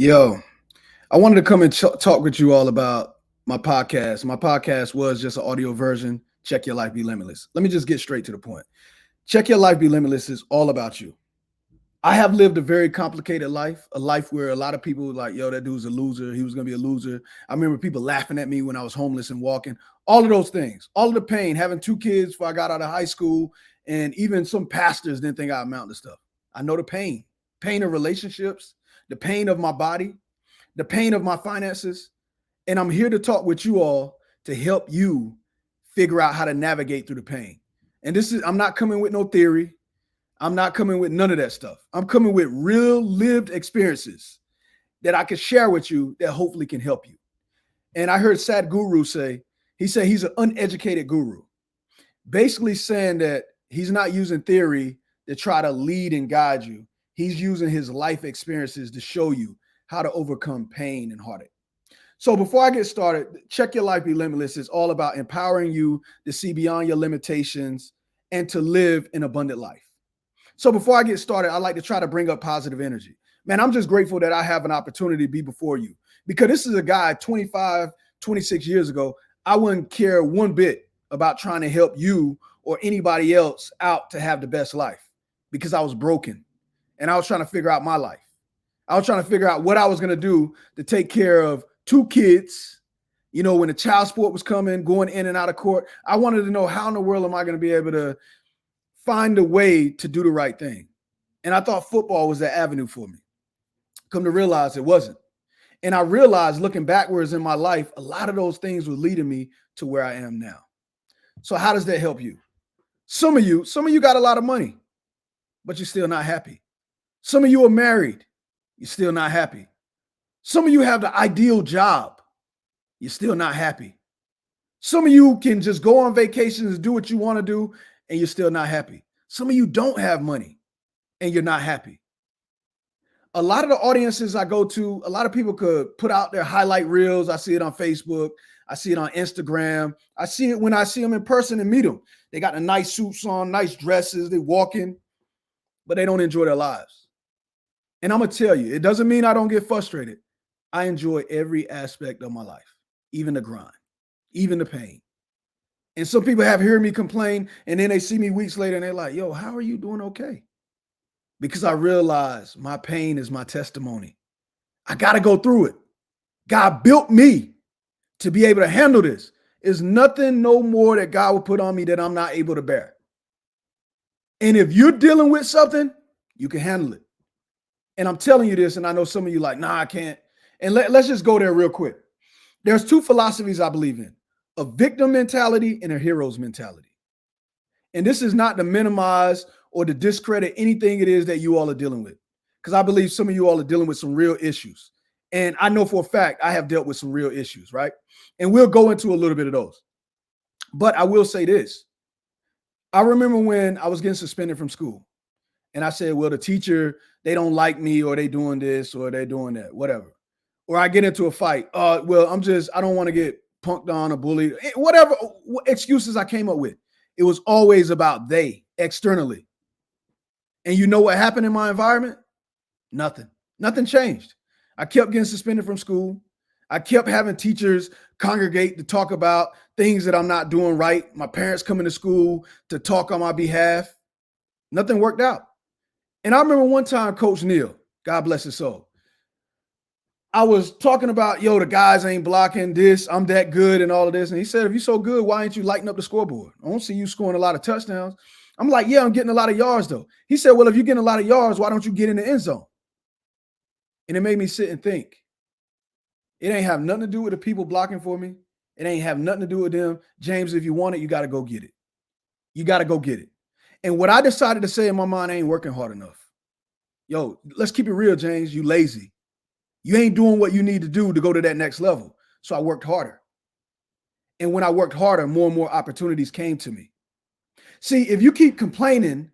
Yo, I wanted to come and talk with you all about my podcast. My podcast was just an audio version. Check Your Life Be Limitless. Let me just get straight to the point. Check Your Life Be Limitless is all about you. I have lived a very complicated life, a life where a lot of people were like, yo, that dude's a loser. He was going to be a loser. I remember people laughing at me when I was homeless and walking. All of those things, all of the pain, having two kids before I got out of high school, and even some pastors didn't think I amounted to stuff. I know the pain of relationships, the pain of my body, the pain of my finances. And I'm here to talk with you all to help you figure out how to navigate through the pain. And I'm not coming with no theory. I'm not coming with none of that stuff. I'm coming with real lived experiences that I can share with you that hopefully can help you. And I heard Sadhguru say, he said he's an uneducated guru, basically saying that he's not using theory to try to lead and guide you. He's using his life experiences to show you how to overcome pain and heartache. So before I get started, Check Your Life Be Limitless is all about empowering you to see beyond your limitations and to live an abundant life. So before I get started, I like to try to bring up positive energy. Man, I'm just grateful that I have an opportunity to be before you, because this is a guy 25, 26 years ago. I wouldn't care one bit about trying to help you or anybody else out to have the best life, because I was broken and I was trying to figure out my life. I was trying to figure out what I was going to do to take care of two kids. You know, when the child support was coming, going in and out of court, I wanted to know, how in the world am I going to be able to find a way to do the right thing? And I thought football was that avenue for me. Come to realize it wasn't. And I realized, looking backwards in my life, a lot of those things were leading me to where I am now. So how does that help you? Some of you got a lot of money, but you're still not happy. Some of you are married. You're still not happy. Some of you have the ideal job. You're still not happy. Some of you can just go on vacations and do what you want to do, and you're still not happy. Some of you don't have money and you're not happy. A lot of the audiences I go to, a lot of people could put out their highlight reels. I see it on Facebook. I see it on Instagram. I see it when I see them in person and meet them. They got the nice suits on, nice dresses. They walking, but they don't enjoy their lives. And I'm going to tell you, it doesn't mean I don't get frustrated. I enjoy every aspect of my life, even the grind, even the pain. And some people have heard me complain, and then they see me weeks later and they're like, yo, how are you doing okay? Because I realize my pain is my testimony. I got to go through it. God built me to be able to handle this. There's nothing no more that God will put on me that I'm not able to bear. And if you're dealing with something, you can handle it. And I'm telling you this, and I know some of you like, nah, I can't. And let's just go there real quick. There's two philosophies I believe in: a victim mentality and a hero's mentality. And this is not to minimize or to discredit anything it is that you all are dealing with, because I believe some of you all are dealing with some real issues. And I know for a fact I have dealt with some real issues, right? And we'll go into a little bit of those. But I will say this. I remember when I was getting suspended from school, and I said, well, the teacher, they don't like me, or they doing this, or they're doing that, whatever. Or I get into a fight. Well, I don't want to get punked on or bullied, whatever excuses I came up with. It was always about they externally. And you know what happened in my environment? Nothing. Nothing changed. I kept getting suspended from school. I kept having teachers congregate to talk about things that I'm not doing right. My parents coming to school to talk on my behalf. Nothing worked out. And I remember one time, Coach Neal, God bless his soul, I was talking about, yo, the guys ain't blocking this, I'm that good and all of this. And he said, if you're so good, why ain't you lighting up the scoreboard? I don't see you scoring a lot of touchdowns. I'm like, yeah, I'm getting a lot of yards though. He said, well, if you're getting a lot of yards, why don't you get in the end zone? And it made me sit and think. It ain't have nothing to do with the people blocking for me. It ain't have nothing to do with them. James, if you want it, you got to go get it. You got to go get it. And what I decided to say in my mind, I ain't working hard enough. Yo, let's keep it real, James. You lazy. You ain't doing what you need to do to go to that next level. So I worked harder. And when I worked harder, more and more opportunities came to me. See, if you keep complaining,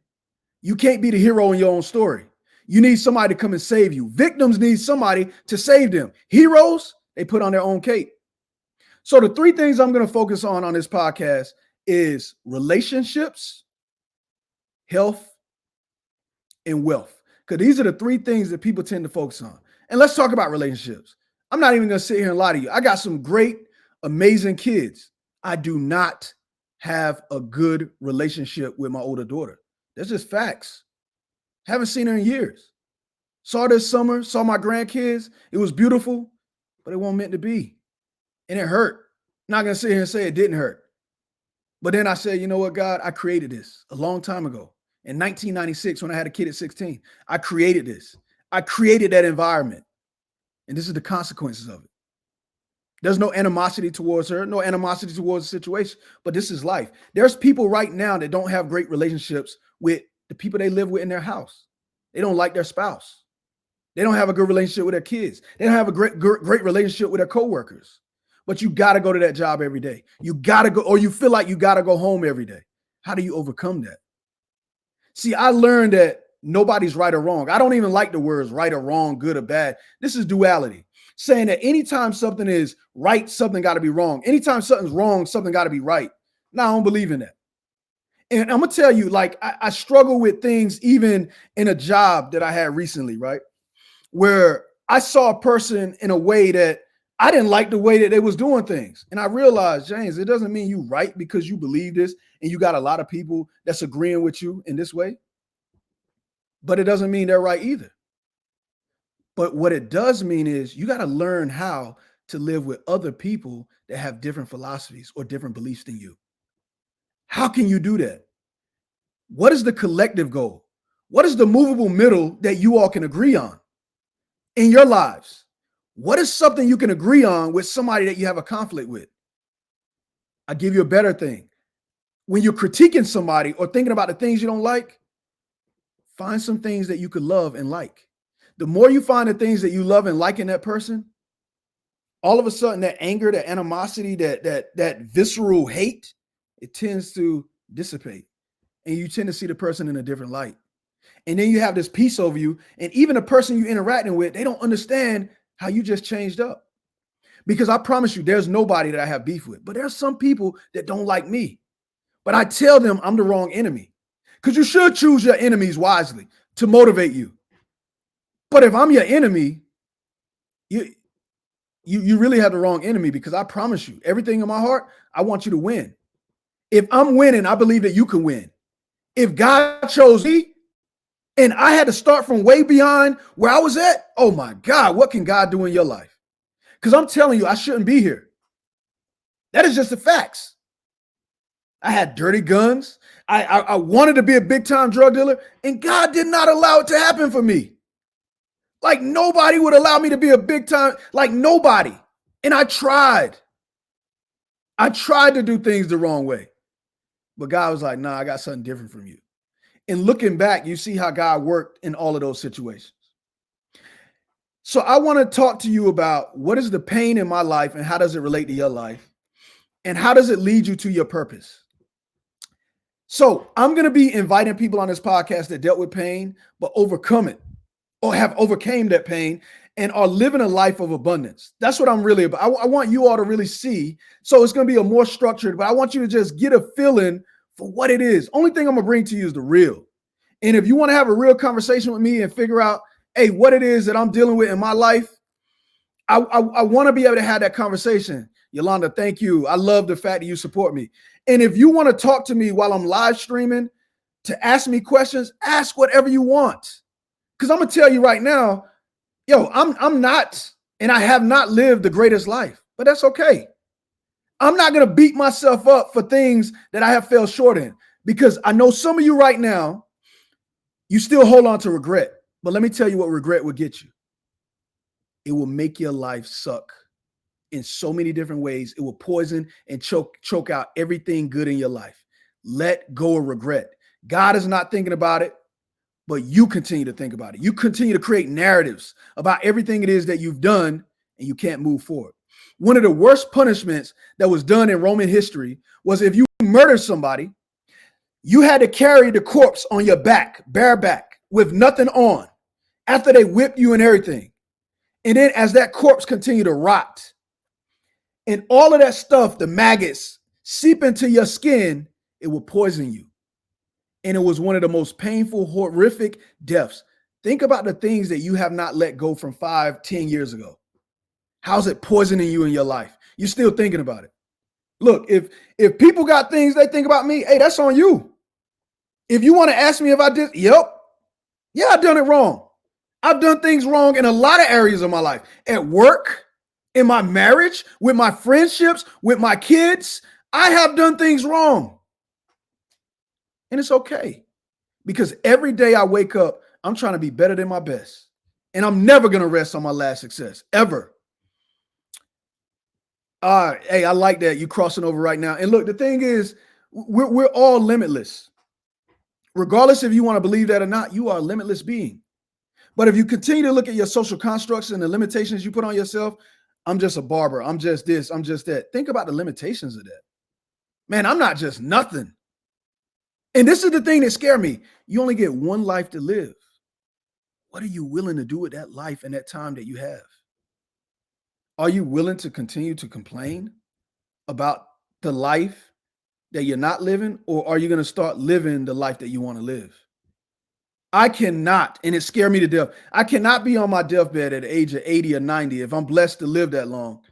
you can't be the hero in your own story. You need somebody to come and save you. Victims need somebody to save them. Heroes, they put on their own cape. So the three things I'm going to focus on this podcast is relationships, health, and wealth. Because these are the three things that people tend to focus on. And let's talk about relationships. I'm not even going to sit here and lie to you. I got some great, amazing kids. I do not have a good relationship with my older daughter. That's just facts. Haven't seen her in years. Saw this summer, saw my grandkids. It was beautiful, but it wasn't meant to be. And it hurt. Not going to sit here and say it didn't hurt. But then I said, you know what, God, I created this a long time ago. In 1996, when I had a kid at 16, I created this. I created that environment. And this is the consequences of it. There's no animosity towards her, no animosity towards the situation, but this is life. There's people right now that don't have great relationships with the people they live with in their house. They don't like their spouse. They don't have a good relationship with their kids. They don't have a great relationship with their coworkers. But you got to go to that job every day. You got to go, or you feel like you got to go home every day. How do you overcome that? See, I learned that nobody's right or wrong. I don't even like the words right or wrong, good or bad. This is duality, saying that anytime something is right, something got to be wrong. Anytime something's wrong, something got to be right. No, I don't believe in that. And I'm going to tell you, like, I struggle with things even in a job that I had recently, right? Where I saw a person in a way that I didn't like the way that they was doing things. And I realized, James, it doesn't mean you right because you believe this and you got a lot of people that's agreeing with you in this way. But it doesn't mean they're right either. But what it does mean is you got to learn how to live with other people that have different philosophies or different beliefs than you. How can you do that? What is the collective goal? What is the movable middle that you all can agree on in your lives? What is something you can agree on with somebody that you have a conflict with? I'll give you a better thing. When you're critiquing somebody or thinking about the things you don't like, find some things that you could love and like. The more you find the things that you love and like in that person, all of a sudden that anger, that animosity, that visceral hate, it tends to dissipate. And you tend to see the person in a different light. And then you have this peace over you. And even the person you're interacting with, they don't understand how you just changed up. Because I promise you, there's nobody that I have beef with. But there's some people that don't like me. But I tell them I'm the wrong enemy. Because you should choose your enemies wisely to motivate you. But if I'm your enemy, you really have the wrong enemy, because I promise you, everything in my heart, I want you to win. If I'm winning, I believe that you can win. If God chose me and I had to start from way behind where I was at, oh my God, what can God do in your life? Because I'm telling you, I shouldn't be here. That is just the facts. I had dirty guns. I wanted to be a big time drug dealer, and God did not allow it to happen for me. Like nobody would allow me to be a big time, like nobody. And I tried. I tried to do things the wrong way. But God was like, nah, I got something different from you. And looking back, you see how God worked in all of those situations. So I want to talk to you about what is the pain in my life and how does it relate to your life? And how does it lead you to your purpose? So I'm going to be inviting people on this podcast that dealt with pain, but overcome it or have overcame that pain and are living a life of abundance. That's what I'm really about. I want you all to really see. So it's going to be a more structured, but I want you to just get a feeling for what it is. Only thing I'm going to bring to you is the real. And if you want to have a real conversation with me and figure out, hey, what it is that I'm dealing with in my life, I want to be able to have that conversation. Yolanda, thank you. I love the fact that you support me. And if you want to talk to me while I'm live streaming to ask me questions, ask whatever you want. Because I'm going to tell you right now, I'm not, and I have not lived the greatest life, but that's okay. I'm not going to beat myself up for things that I have fell short in, because I know some of you right now, you still hold on to regret. But let me tell you what regret will get you. It will make your life suck in so many different ways. It will poison and choke out everything good in your life. Let go of regret. God is not thinking about it, but you continue to think about it. You continue to create narratives about everything it is that you've done, and you can't move forward. One of the worst punishments that was done in Roman history was if you murdered somebody, you had to carry the corpse on your back, bare back, with nothing on, after they whipped you and everything. And then as that corpse continued to rot, and all of that stuff, the maggots, seep into your skin, it will poison you. And it was one of the most painful, horrific deaths. Think about the things that you have not let go from 5, 10 years ago. How's it poisoning you in your life? You're still thinking about it. Look, if people got things they think about me, hey, that's on you. If you want to ask me if I did, yep. Yeah, I've done it wrong. I've done things wrong in a lot of areas of my life. At work, in my marriage, with my friendships, with my kids. I have done things wrong. And it's okay. Because every day I wake up, I'm trying to be better than my best. And I'm never going to rest on my last success, ever. Hey, I like that. You crossing over right now. And look, the thing is, we're all limitless. Regardless if you want to believe that or not, you are a limitless being. But if you continue to look at your social constructs and the limitations you put on yourself, I'm just a barber. I'm just this. I'm just that. Think about the limitations of that. Man, I'm not just nothing. And this is the thing that scared me. You only get one life to live. What are you willing to do with that life and that time that you have? Are you willing to continue to complain about the life that you're not living, or are you going to start living the life that you want to live? I cannot, and it scared me to death. I cannot be on my deathbed at the age of 80 or 90, if I'm blessed to live that long,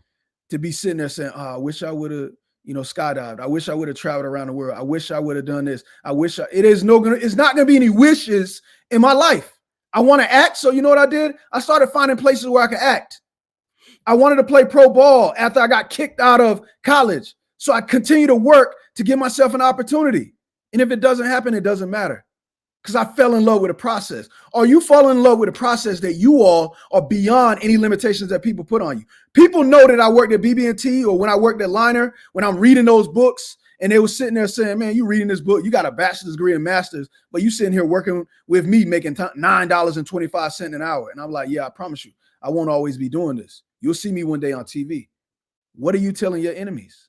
to be sitting there saying, I wish I would have, skydived. I wish I would have traveled around the world. I wish I would have done this. It's not going to be any wishes in my life. I want to act. So you know what I did? I started finding places where I could act. I wanted to play pro ball after I got kicked out of college. So I continue to work to give myself an opportunity. And if it doesn't happen, it doesn't matter. Because I fell in love with the process. Are you falling in love with the process that you all are beyond any limitations that people put on you? People know that I worked at BB&T or when I worked at Liner, when I'm reading those books, and they were sitting there saying, man, you reading this book, you got a bachelor's degree and master's, but you sitting here working with me making $9.25 an hour. And I'm like, yeah, I promise you, I won't always be doing this. You'll see me one day on TV. What are you telling your enemies?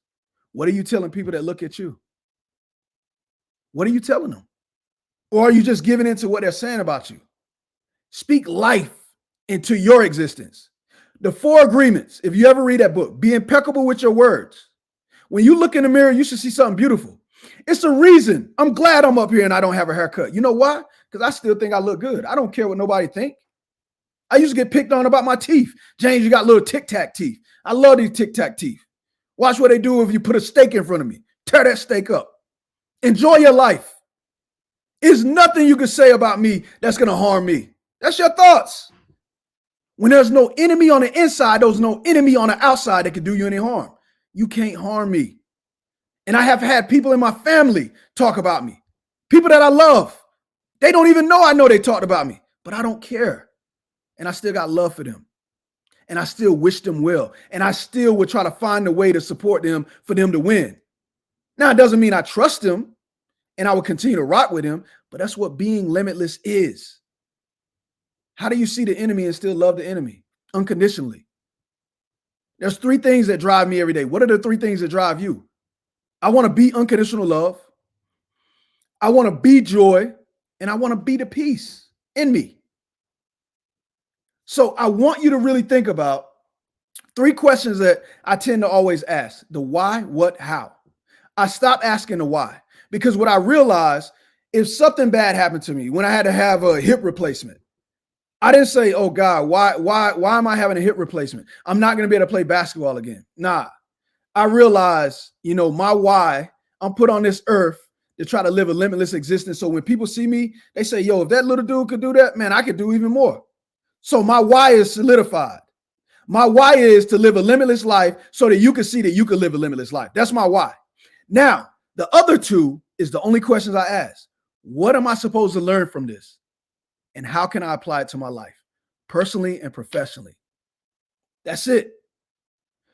What are you telling people that look at you? What are you telling them? Or are you just giving into what they're saying about you? Speak life into your existence. The 4 agreements, if you ever read that book, be impeccable with your words. When you look in the mirror, you should see something beautiful. It's the reason I'm glad I'm up here and I don't have a haircut. You know why? Because I still think I look good. I don't care what nobody think. I used to get picked on about my teeth. James, you got little tic-tac teeth. I love these tic-tac teeth. Watch what they do if you put a steak in front of me. Tear that steak up. Enjoy your life. There's nothing you can say about me that's going to harm me. That's your thoughts. When there's no enemy on the inside, there's no enemy on the outside that can do you any harm. You can't harm me. And I have had people in my family talk about me. People that I love. They don't even know they talked about me, but I don't care. And I still got love for them. And I still wish them well. And I still would try to find a way to support them for them to win. Now, it doesn't mean I trust them. And I will continue to rock with him, but that's what being limitless is. How do you see the enemy and still love the enemy unconditionally? There's 3 things that drive me every day. What are the 3 things that drive you? I want to be unconditional love. I want to be joy, and I want to be the peace in me. So I want you to really think about 3 questions that I tend to always ask: the why, what, how. I stopped asking the why. Because what I realized, if something bad happened to me when I had to have a hip replacement, I didn't say, oh God, why am I having a hip replacement? I'm not going to be able to play basketball again. Nah, I realized, my why, I'm put on this earth to try to live a limitless existence. So when people see me, they say, yo, if that little dude could do that, man, I could do even more. So my why is solidified. My why is to live a limitless life so that you can see that you can live a limitless life. That's my why. Now, the other 2 is the only questions I ask. What am I supposed to learn from this? And how can I apply it to my life, personally and professionally? That's it.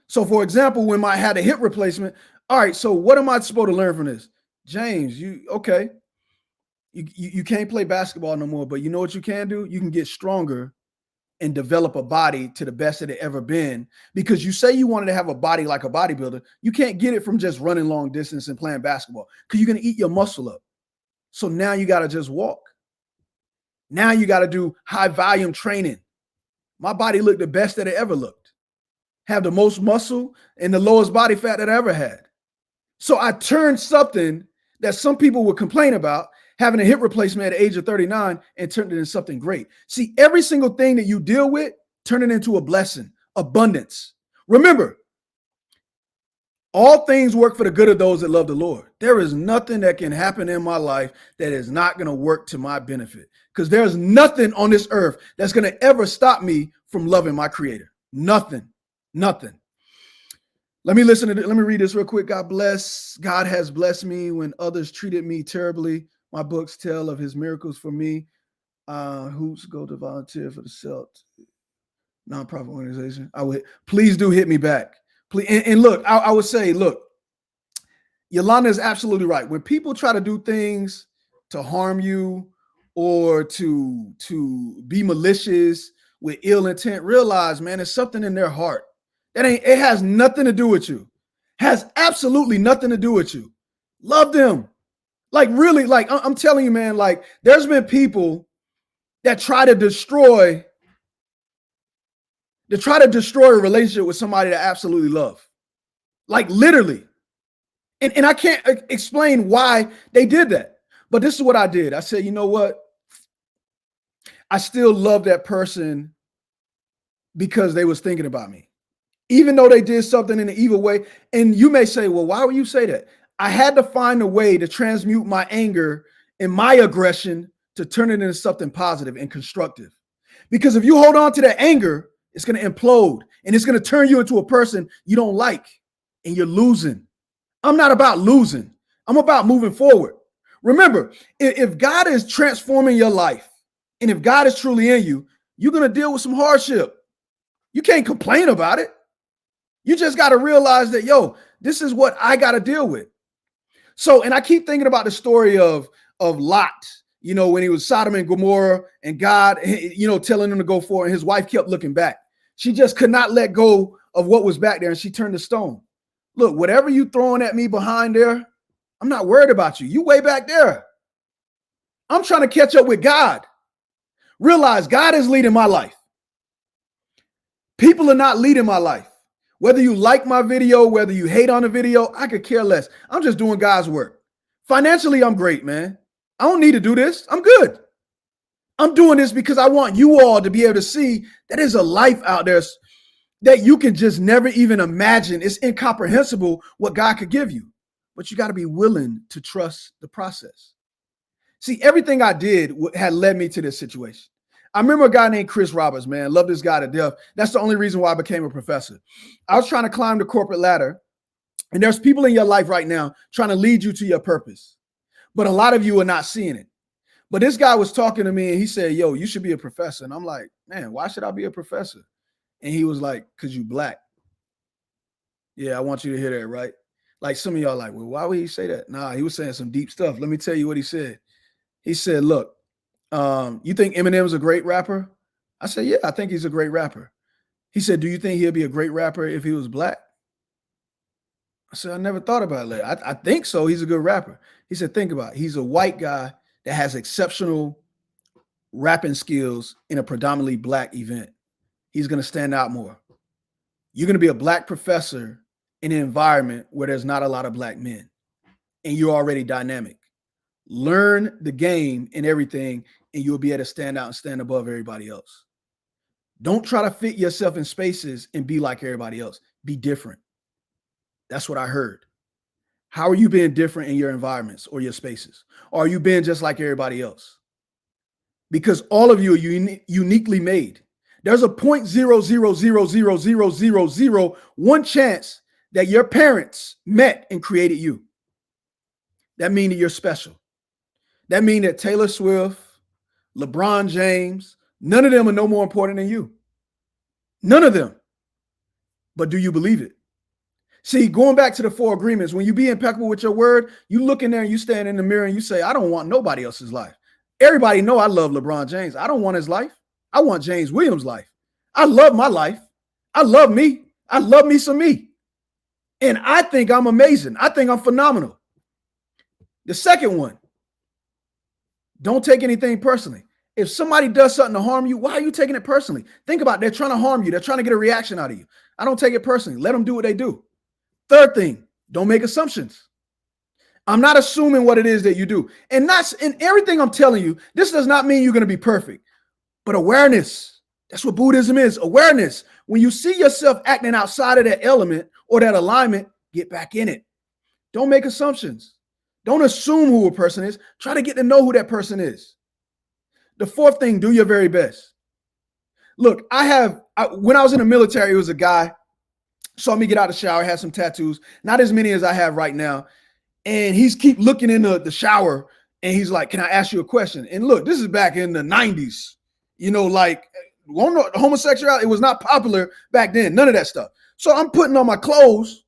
So, for example, when I had a hip replacement, all right, so what am I supposed to learn from this? James, you can't play basketball no more, but you know what you can do? You can get stronger and develop a body to the best that it ever been. Because you say you wanted to have a body like a bodybuilder. You can't get it from just running long distance and playing basketball because you're going to eat your muscle up. So now you got to just walk. Now you got to do high volume training. My body looked the best that it ever looked. Have the most muscle and the lowest body fat that I ever had. So I turned something that some people would complain about, having a hip replacement at the age of 39 and turned it into something great. See, every single thing that you deal with, turn it into a blessing, abundance. Remember, all things work for the good of those that love the Lord. There is nothing that can happen in my life that is not going to work to my benefit, because there's nothing on this earth that's going to ever stop me from loving my Creator. Nothing. Let me read this real quick. God has blessed me when others treated me terribly. My books tell of his miracles for me. Who's go to volunteer for the CELT nonprofit organization? Please do hit me back. Please. And look, I would say, look, Yolanda is absolutely right. When people try to do things to harm you or to be malicious with ill intent, realize, man, there's something in their heart. It has nothing to do with you. Has absolutely nothing to do with you. Love them. Like, really, like, I'm telling you, man, like, there's been people that try to destroy a relationship with somebody that I absolutely love. Like, literally. And I can't explain why they did that. But this is what I did. I said, you know what? I still love that person because they was thinking about me, even though they did something in an evil way. And you may say, well, why would you say that? I had to find a way to transmute my anger and my aggression to turn it into something positive and constructive. Because if you hold on to that anger, it's going to implode and it's going to turn you into a person you don't like, and you're losing. I'm not about losing. I'm about moving forward. Remember, if God is transforming your life and if God is truly in you, you're going to deal with some hardship. You can't complain about it. You just got to realize that, yo, this is what I got to deal with. So, and I keep thinking about the story of Lot, you know, when he was Sodom and Gomorrah and God, you know, telling him to go forward, and his wife kept looking back. She just could not let go of what was back there, and she turned to stone. Look, whatever you throwing at me behind there, I'm not worried about you. You way back there. I'm trying to catch up with God. Realize God is leading my life. People are not leading my life. Whether you like my video, whether you hate on the video, I could care less. I'm just doing God's work. Financially, I'm great, man. I don't need to do this. I'm good. I'm doing this because I want you all to be able to see that there's a life out there that you can just never even imagine. It's incomprehensible what God could give you, but you got to be willing to trust the process. See, everything I did had led me to this situation. I remember a guy named Chris Roberts, man. Love this guy to death. That's the only reason why I became a professor. I was trying to climb the corporate ladder, and there's people in your life right now trying to lead you to your purpose, but a lot of you are not seeing it. But this guy was talking to me, and he said, yo, you should be a professor. And I'm like, man, why should I be a professor? And he was like, because you black. Yeah, I want you to hear that, right? Like, some of y'all like, well, why would he say that? Nah, he was saying some deep stuff. Let me tell you what he said. He said, look, you think Eminem's a great rapper? I said, yeah, I think he's a great rapper. He said, do you think he'll be a great rapper if he was black? I said, I never thought about it. I think so. He's a good rapper. He said, think about it. He's a white guy that has exceptional rapping skills in a predominantly black event. He's going to stand out more. You're going to be a black professor in an environment where there's not a lot of black men, and you're already dynamic. Learn the game and everything, and you'll be able to stand out and stand above everybody else. Don't try to fit yourself in spaces and be like everybody else. Be different. That's what I heard. How are you being different in your environments or your spaces? Or are you being just like everybody else? Because all of you are uniquely made. There's a 0.0000001 chance that your parents met and created you. That means that you're special. That means that Taylor Swift, LeBron James, none of them are no more important than you. None of them. But do you believe it? See, going back to the 4 agreements, when you be impeccable with your word, you look in there and you stand in the mirror and you say, I don't want nobody else's life. Everybody know I love LeBron James. I don't want his life. I want James Williams' life. I love my life. I love me. I love me some me. And I think I'm amazing. I think I'm phenomenal. The second one, don't take anything personally. If somebody does something to harm you, why are you taking it personally? Think about it. They're trying to harm you. They're trying to get a reaction out of you. I don't take it personally. Let them do what they do. Third thing, don't make assumptions. I'm not assuming what it is that you do. And that's in everything I'm telling you. This does not mean you're going to be perfect, but awareness. That's what Buddhism is, awareness. When you see yourself acting outside of that element or that alignment, get back in it. Don't make assumptions. Don't assume who a person is. Try to get to know who that person is. The fourth thing, do your very best. Look, when I was in the military, it was a guy, saw me get out of the shower, had some tattoos, not as many as I have right now. And he's keep looking in the shower and he's like, can I ask you a question? And look, this is back in the 90s. Like homosexuality, it was not popular back then, none of that stuff. So I'm putting on my clothes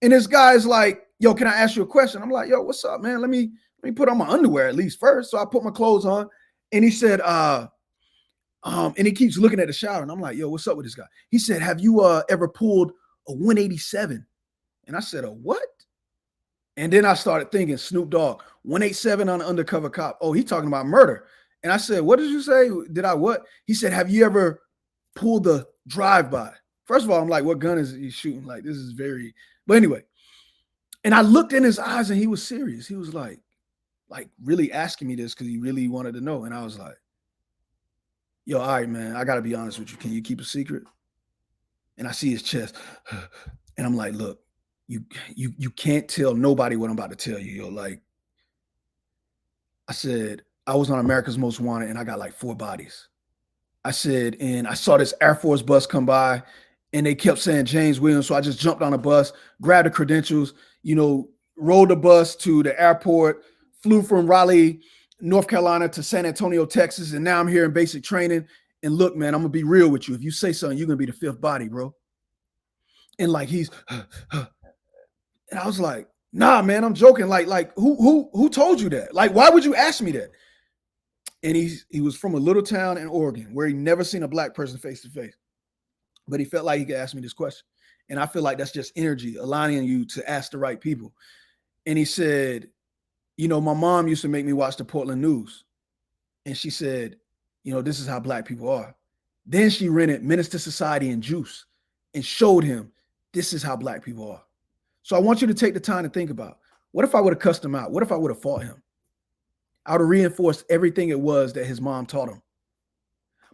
and this guy's like, yo, can I ask you a question? I'm like, yo, what's up, man? Let me put on my underwear at least first. So I put my clothes on and he said, and he keeps looking at the shower and I'm like, yo, what's up with this guy? He said, have you ever pulled a 187? And I said, a what? And then I started thinking, Snoop Dogg, 187 on an undercover cop. Oh, he's talking about murder. And I said, what did you say? Did I what? He said, have you ever pulled the drive-by? First of all, I'm like, what gun is he shooting? Like, this is very, but anyway. And I looked in his eyes and he was serious. He was like really asking me this because he really wanted to know. And I was like, yo, all right, man, I got to be honest with you. Can you keep a secret? And I see his chest. And I'm like, look, you can't tell nobody what I'm about to tell you, yo. Like, I said, I was on America's Most Wanted and I got like 4 bodies. I said, and I saw this Air Force bus come by and they kept saying James Williams. So I just jumped on a bus, grabbed the credentials, rode the bus to the airport, flew from Raleigh, North Carolina to San Antonio, Texas. And now I'm here in basic training. And look, man, I'm going to be real with you. If you say something, you're going to be the 5th body, bro. And like, and I was like, nah, man, I'm joking. Like who told you that? Like, why would you ask me that? And he was from a little town in Oregon where he never seen a black person face to face, but he felt like he could ask me this question. And I feel like that's just energy aligning you to ask the right people. And he said, my mom used to make me watch the Portland news. And she said, this is how black people are. Then she rented Menace to Society and Juice and showed him this is how black people are. So I want you to take the time to think about, what if I would have cussed him out? What if I would have fought him? I would have reinforced everything it was that his mom taught him.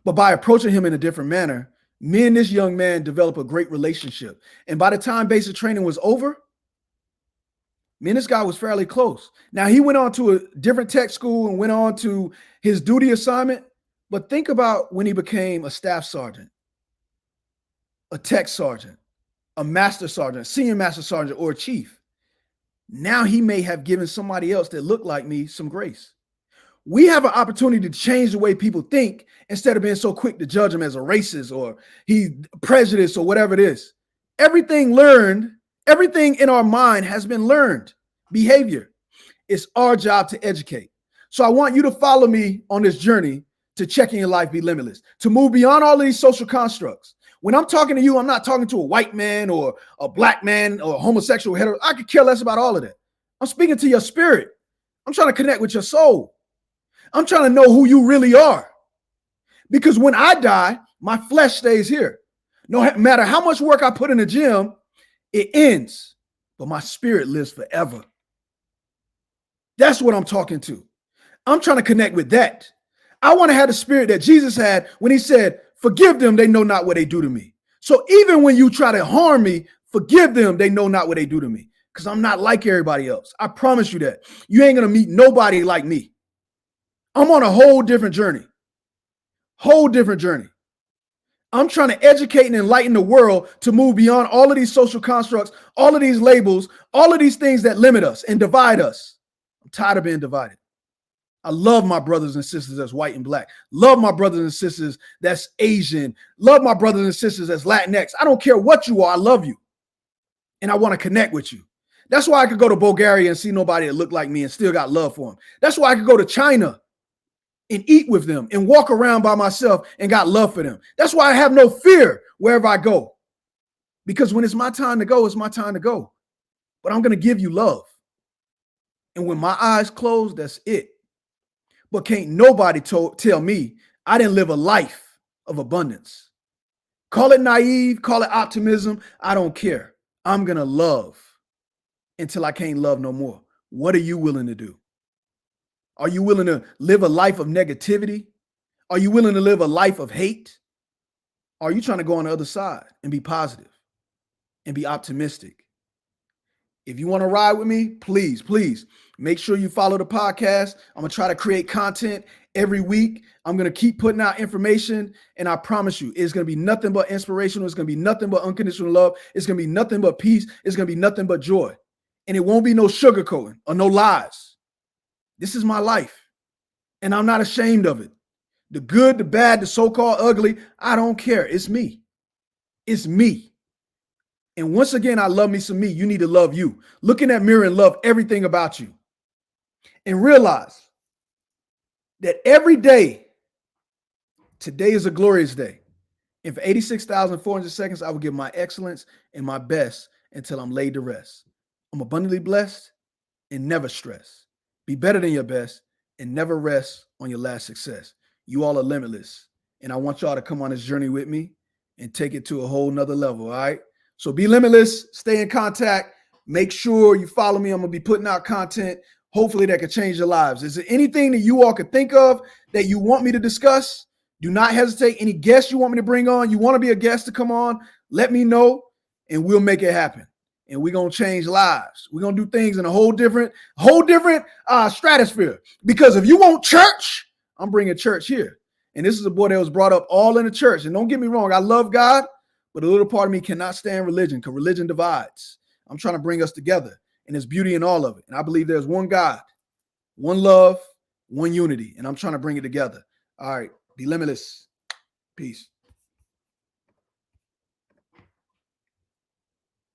But by approaching him in a different manner, me and this young man developed a great relationship. And by the time basic training was over, me and this guy was fairly close. Now, he went on to a different tech school and went on to his duty assignment. But think about when he became a staff sergeant, a tech sergeant, a master sergeant, senior master sergeant, or a chief. Now he may have given somebody else that looked like me some grace. We have an opportunity to change the way people think instead of being so quick to judge him as a racist or he prejudiced or whatever it is. Everything in our mind has been learned behavior. It's our job to educate. So I want you to follow me on this journey to checking your life be limitless, to move beyond all of these social constructs. When I'm talking to you, I'm not talking to a white man or a black man or a homosexual hetero. I could care less about all of that. I'm speaking to your spirit. I'm trying to connect with your soul. I'm trying to know who you really are. Because when I die, my flesh stays here. No matter how much work I put in the gym, it ends. But my spirit lives forever. That's what I'm talking to. I'm trying to connect with that. I want to have the spirit that Jesus had when he said, forgive them, they know not what they do to me. So even when you try to harm me, forgive them, they know not what they do to me. Because I'm not like everybody else. I promise you that. You ain't going to meet nobody like me. I'm on a whole different journey. Whole different journey. I'm trying to educate and enlighten the world to move beyond all of these social constructs, all of these labels, all of these things that limit us and divide us. I'm tired of being divided. I love my brothers and sisters that's white and black. Love my brothers and sisters that's Asian. Love my brothers and sisters that's Latinx. I don't care what you are. I love you. And I want to connect with you. That's why I could go to Bulgaria and see nobody that looked like me and still got love for them. That's why I could go to China and eat with them and walk around by myself and got love for them. That's why I have no fear wherever I go. Because when it's my time to go, it's my time to go. But I'm going to give you love. And when my eyes close, that's it. But can't nobody tell me I didn't live a life of abundance. Call it naive, call it optimism. I don't care. I'm going to love until I can't love no more. What are you willing to do? Are you willing to live a life of negativity? Are you willing to live a life of hate? Are you trying to go on the other side and be positive and be optimistic? If you want to ride with me, please make sure you follow the podcast. I'm going to try to create content every week. I'm going to keep putting out information, and I promise you, it's going to be nothing but inspirational. It's going to be nothing but unconditional love. It's going to be nothing but peace. It's going to be nothing but joy. And it won't be no sugarcoating or no lies. This is my life, and I'm not ashamed of it. The good, the bad, the so-called ugly, I don't care. It's me. It's me. And once again, I love me some me. You need to love you. Look in that mirror and love everything about you. And realize that every day, today is a glorious day. And for 86,400 seconds, I will give my excellence and my best until I'm laid to rest. I'm abundantly blessed and never stressed. Be better than your best and never rest on your last success. You all are limitless. And I want y'all to come on this journey with me and take it to a whole nother level, all right? So be limitless, stay in contact. Make sure you follow me. I'm going to be putting out content, hopefully that could change your lives. Is there anything that you all could think of that you want me to discuss? Do not hesitate. Any guests you want me to bring on, you want to be a guest to come on, let me know, and we'll make it happen. And we're going to change lives. We're going to do things in a whole different stratosphere. Because if you want church, I'm bringing church here. And this is a boy that was brought up all in the church. And don't get me wrong, I love God, but a little part of me cannot stand religion because religion divides. I'm trying to bring us together, and there's beauty in all of it. And I believe there's one God, one love, one unity, and I'm trying to bring it together. All right, be limitless. Peace.